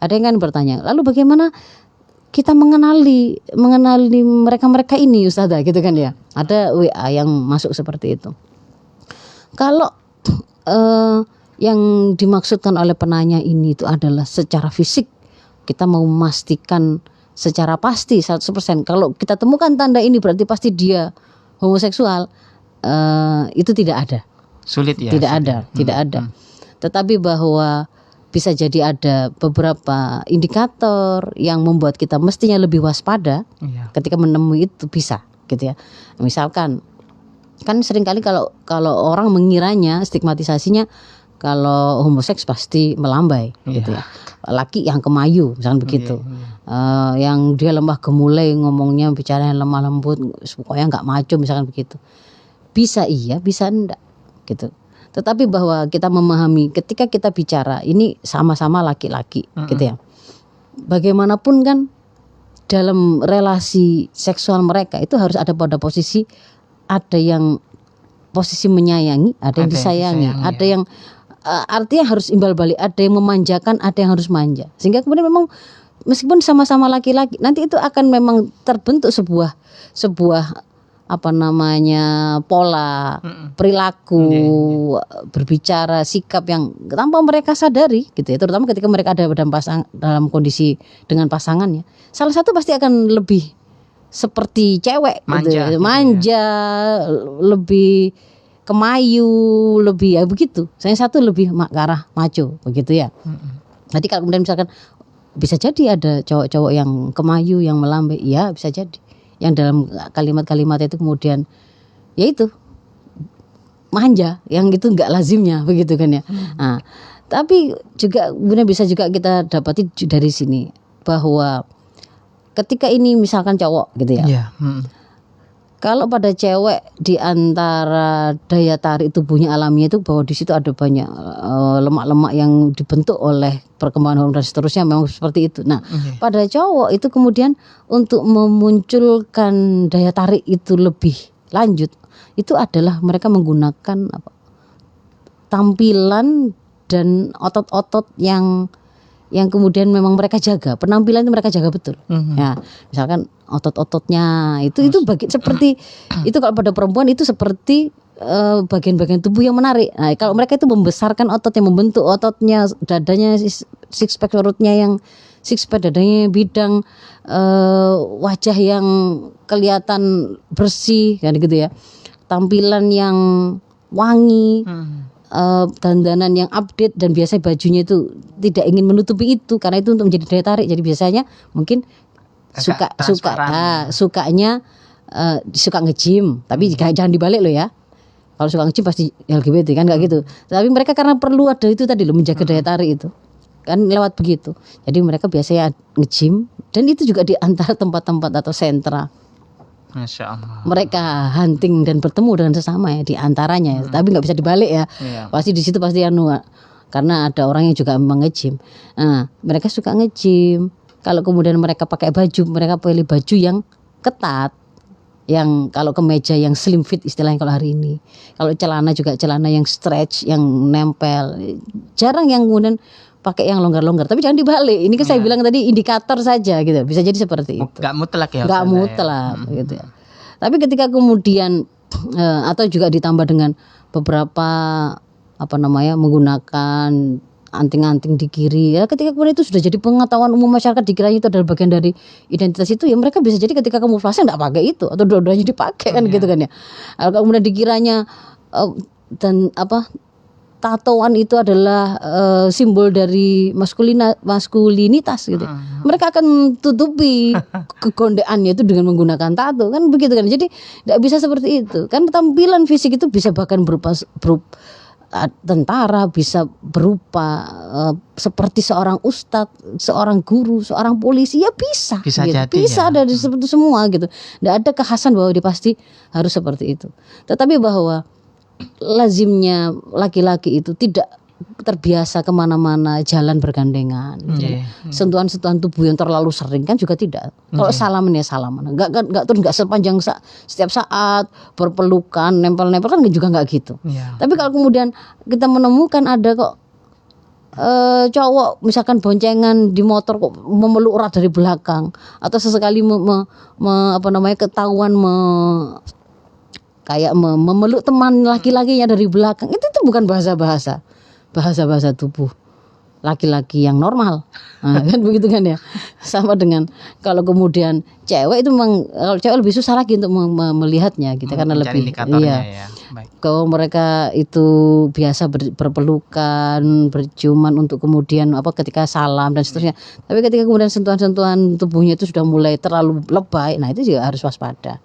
Ada yang kan bertanya, lalu bagaimana kita mengenali mereka ini Ustazah gitu kan ya. Ada WA yang masuk seperti itu. Kalau yang dimaksudkan oleh penanya ini itu adalah secara fisik, kita mau memastikan secara pasti 100%. Kalau kita temukan tanda ini berarti pasti dia homoseksual, itu tidak ada. Sulit ya. Tidak ada. Tetapi bahwa bisa jadi ada beberapa indikator yang membuat kita mestinya lebih waspada ketika menemui itu, bisa gitu ya. Misalkan kan seringkali kalau orang mengiranya, stigmatisasinya kalau homoseks pasti melambai gitu ya. Laki yang kemayu misalkan begitu. Yang dia lemah gemulai, ngomongnya bicaranya lemah lembut, pokoknya enggak maco misalkan begitu. Bisa iya, bisa enggak gitu. Tetapi bahwa kita memahami ketika kita bicara ini sama-sama laki-laki gitu ya. Bagaimanapun kan dalam relasi seksual mereka itu harus ada pada posisi, ada yang posisi menyayangi, ada yang disayangi, ada yang artinya harus imbal balik, ada yang memanjakan, ada yang harus manja. Sehingga kemudian memang meskipun sama-sama laki-laki, nanti itu akan memang terbentuk sebuah pola perilaku, berbicara, sikap yang tanpa mereka sadari gitu ya. Terutama ketika mereka ada dalam kondisi dengan pasangannya, salah satu pasti akan lebih seperti cewek manja, gitu, manja, lebih kemayu, lebih ya begitu. Saya satu lebih ke arah maco begitu ya. Jadi kalau kemudian misalkan bisa jadi ada cowok-cowok yang kemayu, yang melambai, ya bisa jadi. Yang dalam kalimat-kalimat itu kemudian ya itu manja, yang itu enggak lazimnya begitu kan ya. Nah, tapi juga benar bisa juga kita dapati dari sini bahwa ketika ini misalkan cowok gitu ya. Kalau pada cewek di antara daya tarik tubuhnya alamiah itu bahwa di situ ada banyak lemak-lemak yang dibentuk oleh perkembangan hormon dan seterusnya, memang seperti itu. Nah, pada cowok itu kemudian untuk memunculkan daya tarik itu lebih lanjut, itu adalah mereka menggunakan tampilan dan otot-otot yang kemudian memang mereka jaga, penampilan itu mereka jaga betul. Ya, misalkan otot-ototnya itu seperti itu, kalau pada perempuan itu seperti bagian-bagian tubuh yang menarik. Nah, kalau mereka itu membesarkan otot yang membentuk ototnya, dadanya six pack, perutnya yang six pack, dadanya bidang, wajah yang kelihatan bersih kan gitu ya. Tampilan yang wangi, dandanan yang update, dan biasanya bajunya itu tidak ingin menutupi itu karena itu untuk menjadi daya tarik. Jadi biasanya mungkin sukanya suka nge-gym, tapi jangan dibalik loh ya. Kalau suka nge-gym pasti LGBT kan, nggak gitu. Tapi mereka karena perlu ada itu tadi loh, menjaga daya tarik itu kan lewat begitu. Jadi mereka biasanya nge-gym, dan itu juga di antara tempat-tempat atau sentra. Masya Allah. Mereka hunting dan bertemu dengan sesama ya di antaranya ya. Tapi nggak bisa dibalik ya. Pasti di situ pasti karena ada orang yang juga memang nge-gym. Nah, mereka suka nge-gym. Kalau kemudian mereka pakai baju, mereka pilih baju yang ketat, yang kalau kemeja yang slim fit istilahnya kalau hari ini. Kalau celana juga celana yang stretch, yang nempel. Jarang yang kemudian pakai yang longgar-longgar. Tapi jangan dibalik. Ini kan saya bilang tadi indikator saja gitu. Bisa jadi seperti itu. Gak mutlak ya. Gak mutlak gitu ya. Tapi ketika kemudian atau juga ditambah dengan beberapa menggunakan anting-anting di kiri ya, ketika kemudian itu sudah jadi pengetahuan umum masyarakat, dikiranya itu adalah bagian dari identitas itu ya, mereka bisa jadi ketika kamuflase enggak pakai itu atau dua-duanya dipakai kan gitu kan ya. Kalau kemudian dikiranya dan tatoan itu adalah simbol dari maskulinitas gitu. Mereka akan tutupi kegondeannya itu dengan menggunakan tato kan begitu kan. Jadi enggak bisa seperti itu. Kan tampilan fisik itu bisa bahkan berupa tentara, bisa berupa seperti seorang ustadz, seorang guru, seorang polisi, ya bisa gitu. Jadi bisa ya. ada seperti semua gitu. Tidak ada kekhasan bahwa dia pasti harus seperti itu. Tetapi bahwa lazimnya laki-laki itu tidak terbiasa kemana-mana jalan bergandengan gitu. Sentuhan-sentuhan tubuh yang terlalu sering kan juga tidak. Kalau salaman ya salaman, nggak sepanjang setiap saat berpelukan, nempel-nempel kan juga nggak gitu. Tapi kalau kemudian kita menemukan ada kok cowok misalkan boncengan di motor kok memeluk erat dari belakang, atau sesekali ketahuan memeluk teman laki-lakinya dari belakang, itu tuh bukan bahasa tubuh laki-laki yang normal. Nah, kan begitu kan ya. Sama dengan kalau kemudian cewek itu memang, kalau cewek lebih susah lagi untuk melihatnya gitu, karena lebih ya. Baik. Kalau mereka itu biasa berpelukan, berciuman untuk kemudian ketika salam dan seterusnya. Tapi ketika kemudian sentuhan-sentuhan tubuhnya itu sudah mulai terlalu lebay, nah itu juga harus waspada.